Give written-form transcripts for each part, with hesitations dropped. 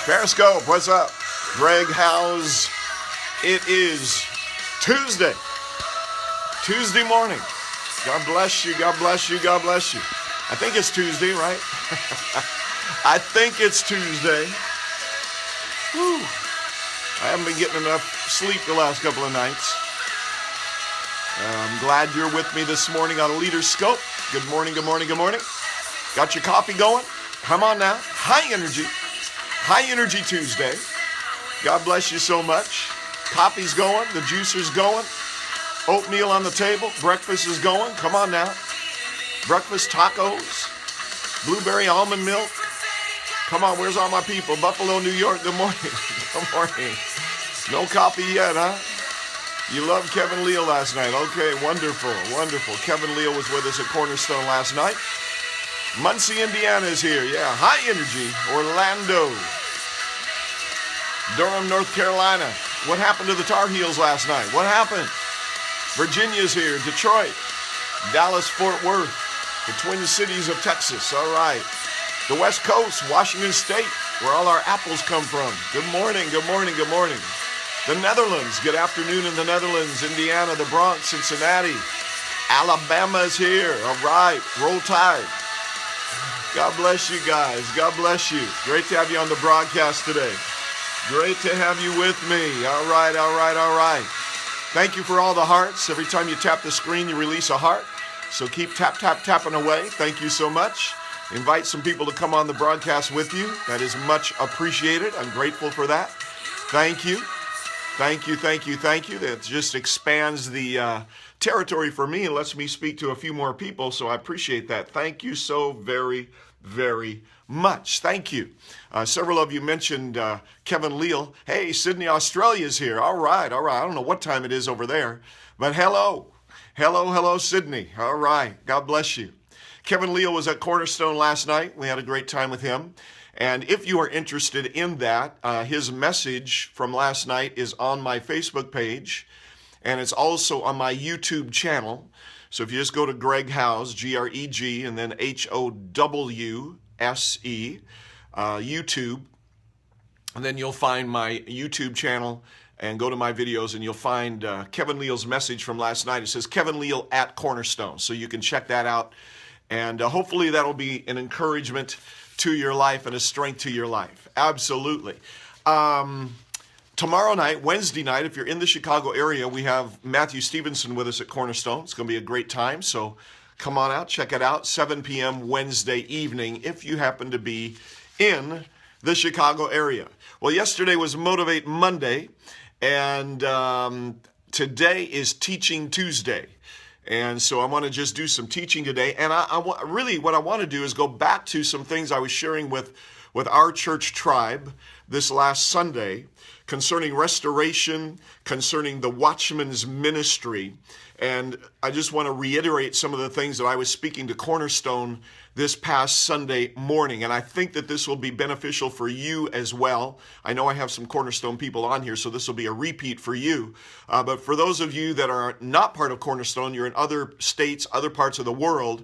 Periscope, what's up? Greg Howes. It is Tuesday morning. God bless you, God bless you, God bless you. I think it's Tuesday, right? I think it's Tuesday. Whew. I haven't been getting enough sleep the last couple of nights. I'm glad you're with me this morning on Leader Scope. Good morning, good morning, good morning. Got your coffee going? Come on now. High energy Tuesday. God bless you so much. Coffee's going, the juicer's going, oatmeal on the table, breakfast is going. Come on now. Breakfast tacos, blueberry almond milk. Come on, where's all my people? Buffalo, New York, good morning. Good morning. No coffee yet, huh? You loved Kevin Leal last night. Okay, wonderful, wonderful. Kevin Leal was with us at Cornerstone last night. Muncie, Indiana is here. Yeah, high energy. Orlando. Durham, North Carolina. What happened to the Tar Heels last night? What happened? Virginia's here. Detroit. Dallas, Fort Worth. The Twin Cities of Texas. All right. The West Coast, Washington State, where all our apples come from. Good morning, good morning, good morning. The Netherlands. Good afternoon in the Netherlands. Indiana, the Bronx, Cincinnati. Alabama is here. All right. Roll Tide. God bless you guys. God bless you. Great to have you on the broadcast today. Great to have you with me. All right, all right, all right. Thank you for all the hearts. Every time you tap the screen, you release a heart. So keep tapping away. Thank you so much. Invite some people to come on the broadcast with you. That is much appreciated. I'm grateful for that. Thank you. Thank you, thank you, thank you. That just expands the territory for me and lets me speak to a few more people, so I appreciate that. Thank you so very, very much. Thank you. Several of you mentioned Kevin Leal. Hey, Sydney, Australia's here. All right, all right. I don't know what time it is over there, but hello. Hello, hello, Sydney. All right. God bless you. Kevin Leal was at Cornerstone last night. We had a great time with him. And if you are interested in that, his message from last night is on my Facebook page, and it's also on my YouTube channel. So if you just go to Greg Howes, G-R-E-G, and then H-O-W-S-E, YouTube, and then you'll find my YouTube channel and go to my videos, and you'll find Kevin Leal's message from last night. It says Kevin Leal at Cornerstone, so you can check that out. And hopefully that'll be an encouragement to your life and a strength to your life. Absolutely. Tomorrow night, Wednesday night, if you're in the Chicago area, we have Matthew Stevenson with us at Cornerstone. It's going to be a great time, so come on out, check it out, 7 p.m. Wednesday evening, if you happen to be in the Chicago area. Well, yesterday was Motivate Monday, and today is Teaching Tuesday. And so I want to just do some teaching today. And really what I want to do is go back to some things I was sharing with our church tribe this last Sunday concerning restoration, concerning the Watchman's ministry. And I just want to reiterate some of the things that I was speaking to Cornerstone this past Sunday morning. And I think that this will be beneficial for you as well. I know I have some Cornerstone people on here, so this will be a repeat for you. But for those of you that are not part of Cornerstone, you're in other states, other parts of the world,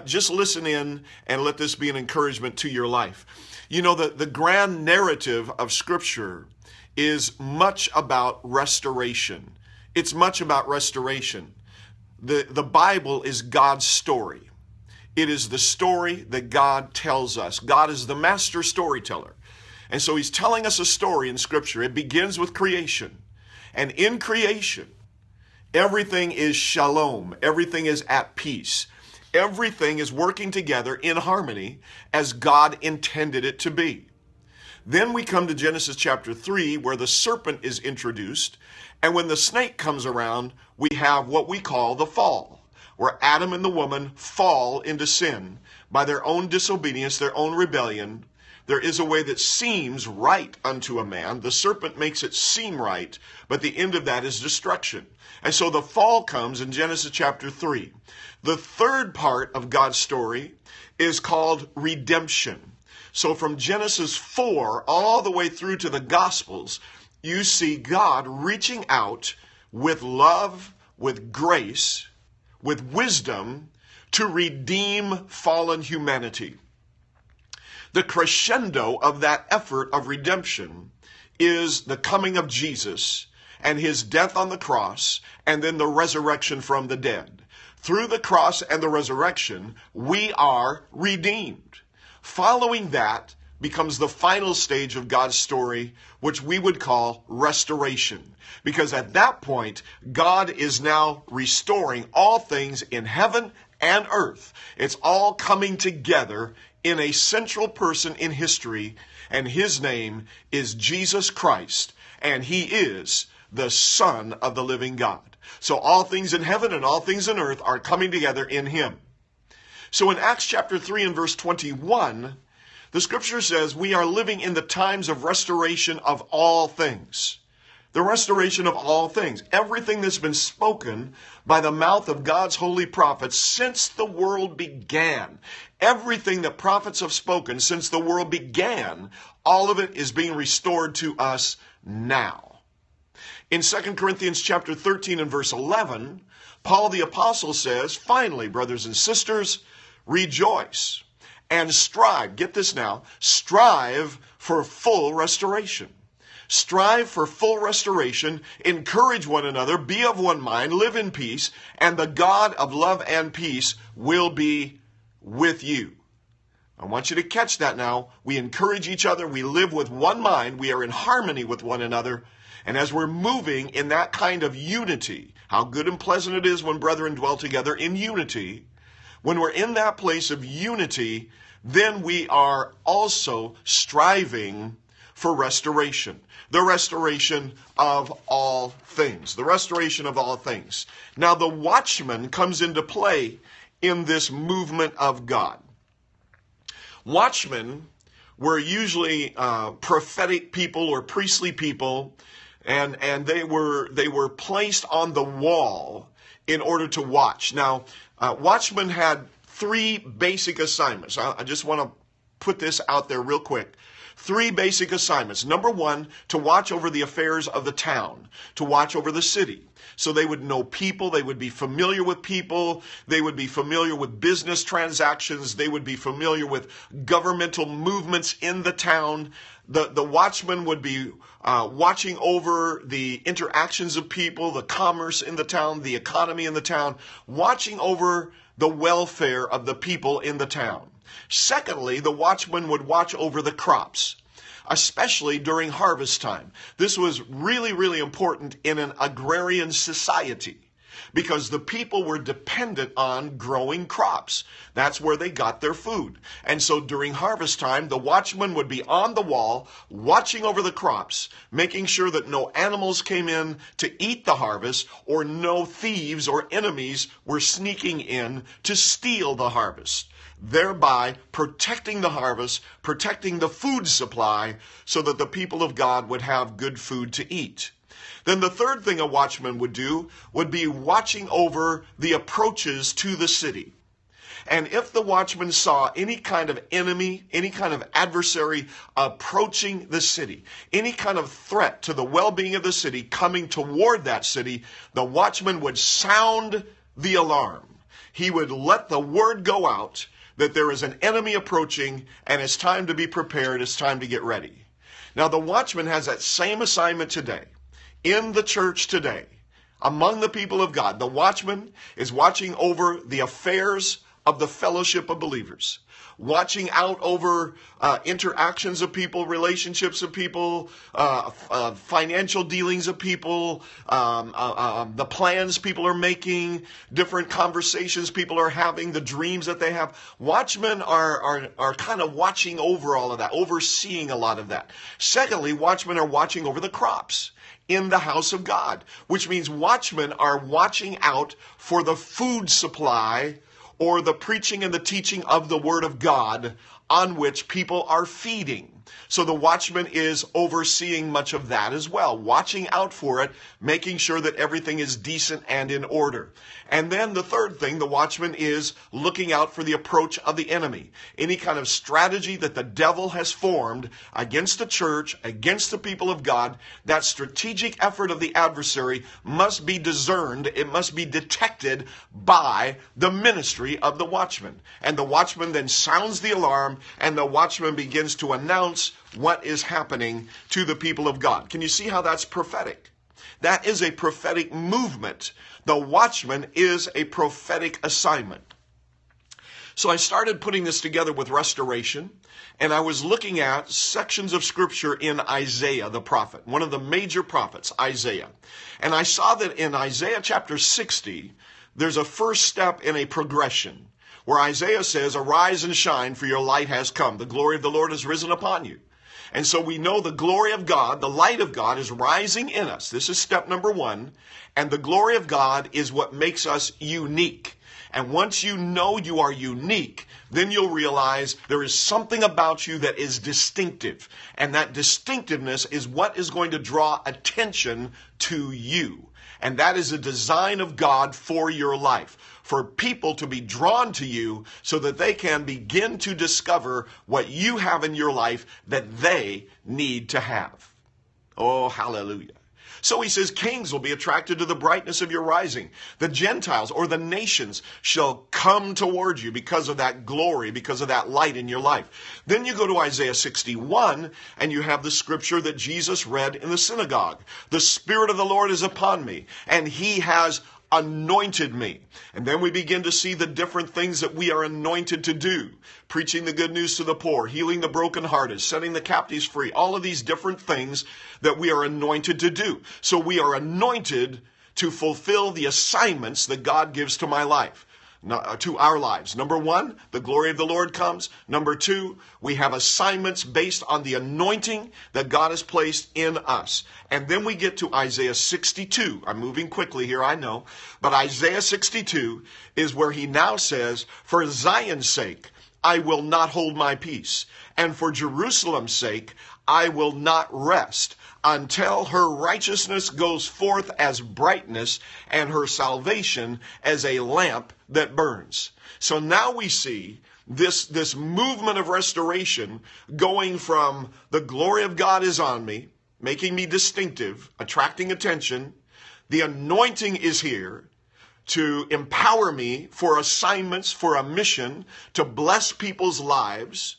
just listen in and let this be an encouragement to your life. You know, the grand narrative of Scripture is much about restoration. It's much about restoration. The Bible is God's story. It is the story that God tells us. God is the master storyteller. And so he's telling us a story in Scripture. It begins with creation. And in creation, everything is shalom. Everything is at peace. Everything is working together in harmony as God intended it to be. Then we come to Genesis chapter 3, where the serpent is introduced. And when the snake comes around, we have what we call the fall, where Adam and the woman fall into sin by their own disobedience, their own rebellion. There is a way that seems right unto a man. The serpent makes it seem right, but the end of that is destruction. And so the fall comes in Genesis chapter 3. The third part of God's story is called redemption. So from Genesis 4 all the way through to the Gospels, you see God reaching out with love, with grace, with wisdom to redeem fallen humanity. The crescendo of that effort of redemption is the coming of Jesus and his death on the cross, and then the resurrection from the dead. Through the cross and the resurrection, we are redeemed. Following that becomes the final stage of God's story, which we would call restoration. Because at that point, God is now restoring all things in heaven and earth. It's all coming together in a central person in history, and his name is Jesus Christ, and he is the Son of the living God. So all things in heaven and all things in earth are coming together in him. So in Acts chapter 3 and verse 21, the scripture says we are living in the times of restoration of all things. The restoration of all things. Everything that's been spoken by the mouth of God's holy prophets since the world began. Everything that prophets have spoken since the world began, all of it is being restored to us now. In 2 Corinthians chapter 13 and verse 11, Paul the apostle says, finally, brothers and sisters, rejoice and strive. Get this now. Strive for full restoration. Strive for full restoration. Encourage one another. Be of one mind. Live in peace. And the God of love and peace will be with you. I want you to catch that now. We encourage each other. We live with one mind. We are in harmony with one another. And as we're moving in that kind of unity, how good and pleasant it is when brethren dwell together in unity. When we're in that place of unity, then we are also striving for restoration. The restoration of all things. The restoration of all things. Now the watchman comes into play in this movement of God. Watchmen were usually prophetic people or priestly people, and they were placed on the wall in order to watch. Now, watchmen had three basic assignments. I just want to put this out there real quick. Three basic assignments. Number one, to watch over the affairs of the town, to watch over the city. So they would know people, they would be familiar with people, they would be familiar with business transactions, they would be familiar with governmental movements in the town. The watchman would be watching over the interactions of people, the commerce in the town, the economy in the town, watching over the welfare of the people in the town. Secondly, the watchman would watch over the crops, especially during harvest time. This was really, really important in an agrarian society because the people were dependent on growing crops. That's where they got their food. And so during harvest time, the watchman would be on the wall, watching over the crops, making sure that no animals came in to eat the harvest, or no thieves or enemies were sneaking in to steal the harvest, thereby protecting the harvest, protecting the food supply, so that the people of God would have good food to eat. Then the third thing a watchman would do would be watching over the approaches to the city. And if the watchman saw any kind of enemy, any kind of adversary approaching the city, any kind of threat to the well-being of the city coming toward that city, the watchman would sound the alarm. He would let the word go out that there is an enemy approaching and it's time to be prepared, it's time to get ready. Now the watchman has that same assignment today. In the church today, among the people of God, the watchman is watching over the affairs of the fellowship of believers, watching out over interactions of people, relationships of people, financial dealings of people, the plans people are making, different conversations people are having, the dreams that they have. Watchmen are kind of watching over all of that, overseeing a lot of that. Secondly, watchmen are watching over the crops in the house of God, which means watchmen are watching out for the food supply or the preaching and the teaching of the Word of God on which people are feeding. So the watchman is overseeing much of that as well, watching out for it, making sure that everything is decent and in order. And then the third thing, the watchman is looking out for the approach of the enemy. Any kind of strategy that the devil has formed against the church, against the people of God, that strategic effort of the adversary must be discerned, it must be detected by the ministry of the watchman. And the watchman then sounds the alarm and the watchman begins to announce what is happening to the people of God. Can you see how that's prophetic? That is a prophetic movement. The watchman is a prophetic assignment. So I started putting this together with restoration, and I was looking at sections of scripture in Isaiah the prophet, one of the major prophets, Isaiah. And I saw that in Isaiah chapter 60, there's a first step in a progression where Isaiah says, "Arise and shine, for your light has come. The glory of the Lord has risen upon you." And so we know the glory of God, the light of God is rising in us. This is step number one. And the glory of God is what makes us unique. And once you know you are unique, then you'll realize there is something about you that is distinctive. And that distinctiveness is what is going to draw attention to you. And that is a design of God for your life, for people to be drawn to you so that they can begin to discover what you have in your life that they need to have. Oh, hallelujah. So he says, kings will be attracted to the brightness of your rising. The Gentiles or the nations shall come toward you because of that glory, because of that light in your life. Then you go to Isaiah 61 and you have the scripture that Jesus read in the synagogue. The Spirit of the Lord is upon me, and he has anointed me. And then we begin to see the different things that we are anointed to do. Preaching the good news to the poor, healing the brokenhearted, setting the captives free. All of these different things that we are anointed to do. So we are anointed to fulfill the assignments that God gives to my life. To our lives. Number one, the glory of the Lord comes. Number two, we have assignments based on the anointing that God has placed in us. And then we get to Isaiah 62. I'm moving quickly here, I know. But Isaiah 62 is where he now says, "For Zion's sake, I will not hold my peace. And for Jerusalem's sake, I will not rest until her righteousness goes forth as brightness and her salvation as a lamp that burns." So now we see this movement of restoration going from the glory of God is on me, making me distinctive, attracting attention. The anointing is here to empower me for assignments, for a mission, to bless people's lives.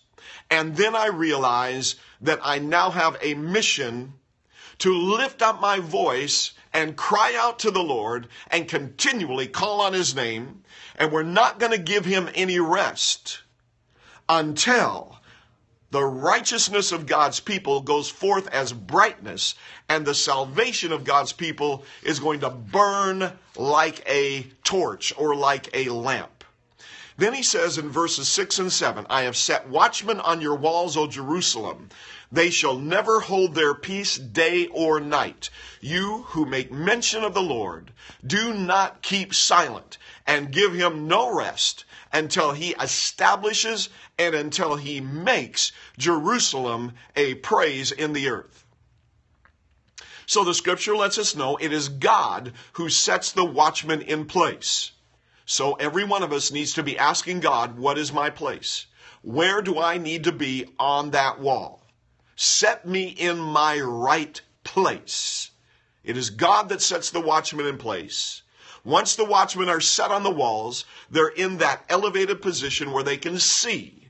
And then I realize that I now have a mission to lift up my voice and cry out to the Lord and continually call on his name. And we're not going to give him any rest until the righteousness of God's people goes forth as brightness, and the salvation of God's people is going to burn like a torch or like a lamp. Then he says in verses 6 and 7, "I have set watchmen on your walls, O Jerusalem. They shall never hold their peace day or night. You who make mention of the Lord, do not keep silent and give him no rest until he establishes and until he makes Jerusalem a praise in the earth." So the scripture lets us know it is God who sets the watchman in place. So every one of us needs to be asking God, what is my place? Where do I need to be on that wall? Set me in my right place. It is God that sets the watchman in place. Once the watchmen are set on the walls, they're in that elevated position where they can see.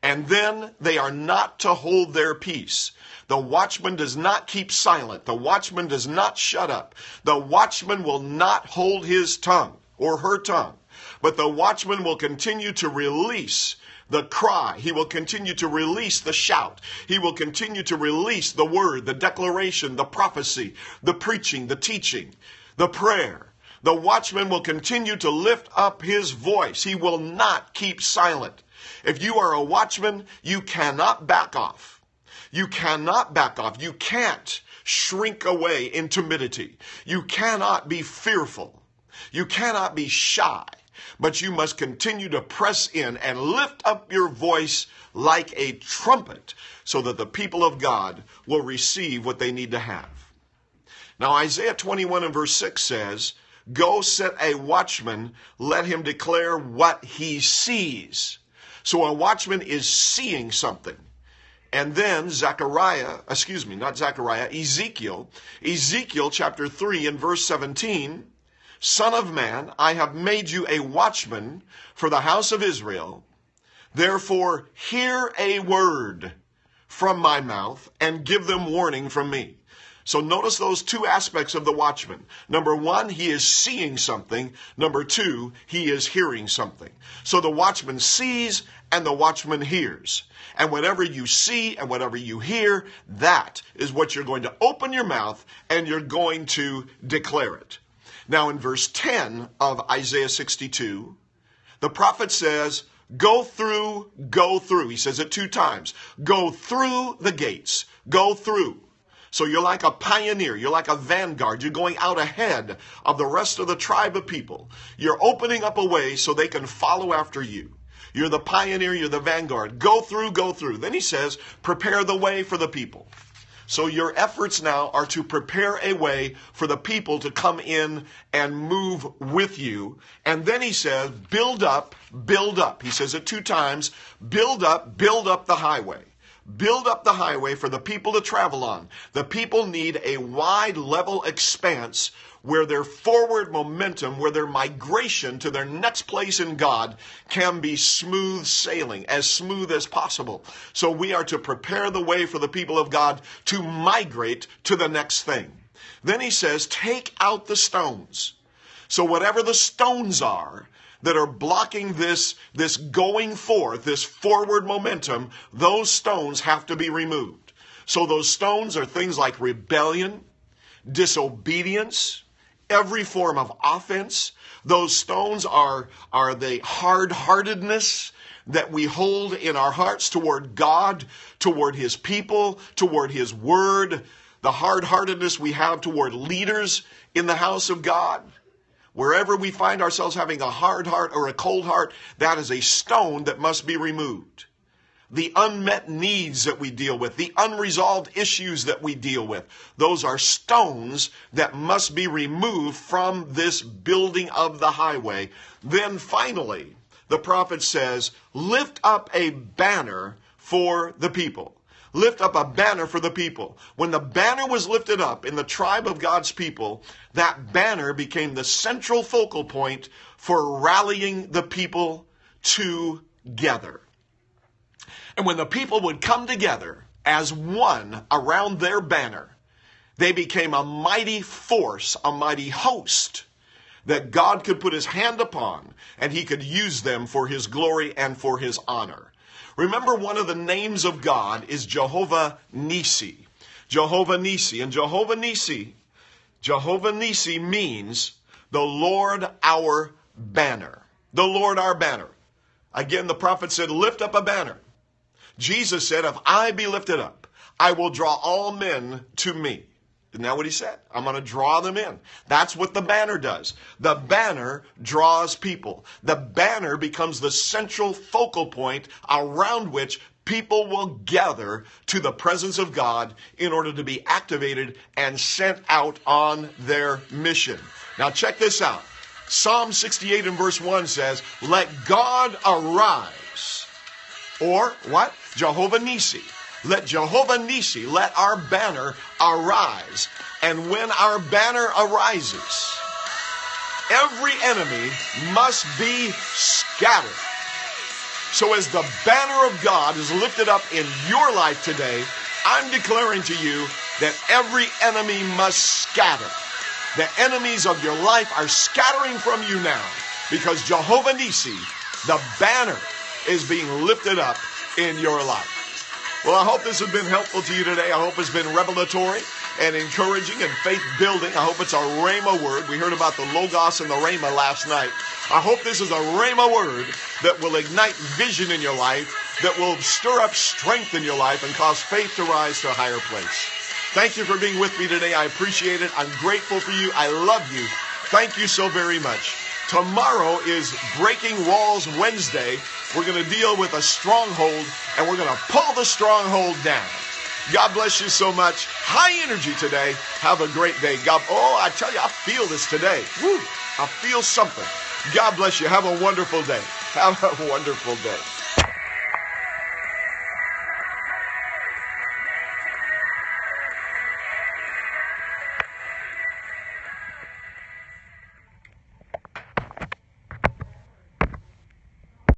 And then they are not to hold their peace. The watchman does not keep silent. The watchman does not shut up. The watchman will not hold his tongue or her tongue. But the watchman will continue to release the cry. He will continue to release the shout. He will continue to release the word, the declaration, the prophecy, the preaching, the teaching, the prayer. The watchman will continue to lift up his voice. He will not keep silent. If you are a watchman, you cannot back off. You cannot back off. You can't shrink away in timidity. You cannot be fearful. You cannot be shy. But you must continue to press in and lift up your voice like a trumpet so that the people of God will receive what they need to have. Now Isaiah 21 and verse 6 says, "Go set a watchman, let him declare what he sees." So a watchman is seeing something. And then Ezekiel chapter 3 and verse 17, "Son of man, I have made you a watchman for the house of Israel. Therefore, hear a word from my mouth and give them warning from me. So notice those two aspects of the watchman. Number one, he is seeing something. Number two, he is hearing something. So the watchman sees and the watchman hears. And whatever you see and whatever you hear, that is what you're going to open your mouth and you're going to declare it. Now in verse 10 of Isaiah 62, the prophet says, go through, go through. He says it 2 times. Go through the gates. Go through. So you're like a pioneer. You're like a vanguard. You're going out ahead of the rest of the tribe of people. You're opening up a way so they can follow after you. You're the pioneer. You're the vanguard. Go through, go through. Then he says, prepare the way for the people. So your efforts now are to prepare a way for the people to come in and move with you. And then he says, build up, build up. He says it 2 times, build up the highway. Build up the highway for the people to travel on. The people need a wide, level expanse where their forward momentum, where their migration to their next place in God can be smooth sailing, as smooth as possible. So we are to prepare the way for the people of God to migrate to the next thing. Then he says, take out the stones. So whatever the stones are that are blocking this going forth, this forward momentum, those stones have to be removed. So those stones are things like rebellion, disobedience, every form of offense. Those stones are the hard-heartedness that we hold in our hearts toward God, toward his people, toward his word, the hard-heartedness we have toward leaders in the house of God. Wherever we find ourselves having a hard heart or a cold heart, that is a stone that must be removed. The unmet needs that we deal with, the unresolved issues that we deal with, those are stones that must be removed from this building of the highway. Then finally, the prophet says, lift up a banner for the people. Lift up a banner for the people. When the banner was lifted up in the tribe of God's people, that banner became the central focal point for rallying the people together. And when the people would come together as one around their banner, they became a mighty force, a mighty host that God could put his hand upon, and he could use them for his glory and for his honor. Remember, one of the names of God is Jehovah Nissi. Jehovah Nissi. And Jehovah Nissi means the Lord our banner. The Lord our banner. Again, the prophet said, lift up a banner. Jesus said, if I be lifted up, I will draw all men to me. Isn't that what he said? I'm going to draw them in. That's what the banner does. The banner draws people. The banner becomes the central focal point around which people will gather to the presence of God in order to be activated and sent out on their mission. Now check this out. Psalm 68 and verse 1 says, let God arise. Or what? Jehovah Nissi. Let Jehovah Nissi, let our banner arise. And when our banner arises, every enemy must be scattered. So as the banner of God is lifted up in your life today, I'm declaring to you that every enemy must scatter. The enemies of your life are scattering from you now because Jehovah Nissi, the banner, is being lifted up in your life. Well, I hope this has been helpful to you today. I hope it's been revelatory and encouraging and faith-building. I hope it's a Rhema word. We heard about the Logos and the Rhema last night. I hope this is a Rhema word that will ignite vision in your life, that will stir up strength in your life and cause faith to rise to a higher place. Thank you for being with me today. I appreciate it. I'm grateful for you. I love you. Thank you so very much. Tomorrow is Breaking Walls Wednesday. We're going to deal with a stronghold, and we're going to pull the stronghold down. God bless you so much. High energy today. Have a great day. I tell you, I feel this today. Woo, I feel something. God bless you. Have a wonderful day. Have a wonderful day.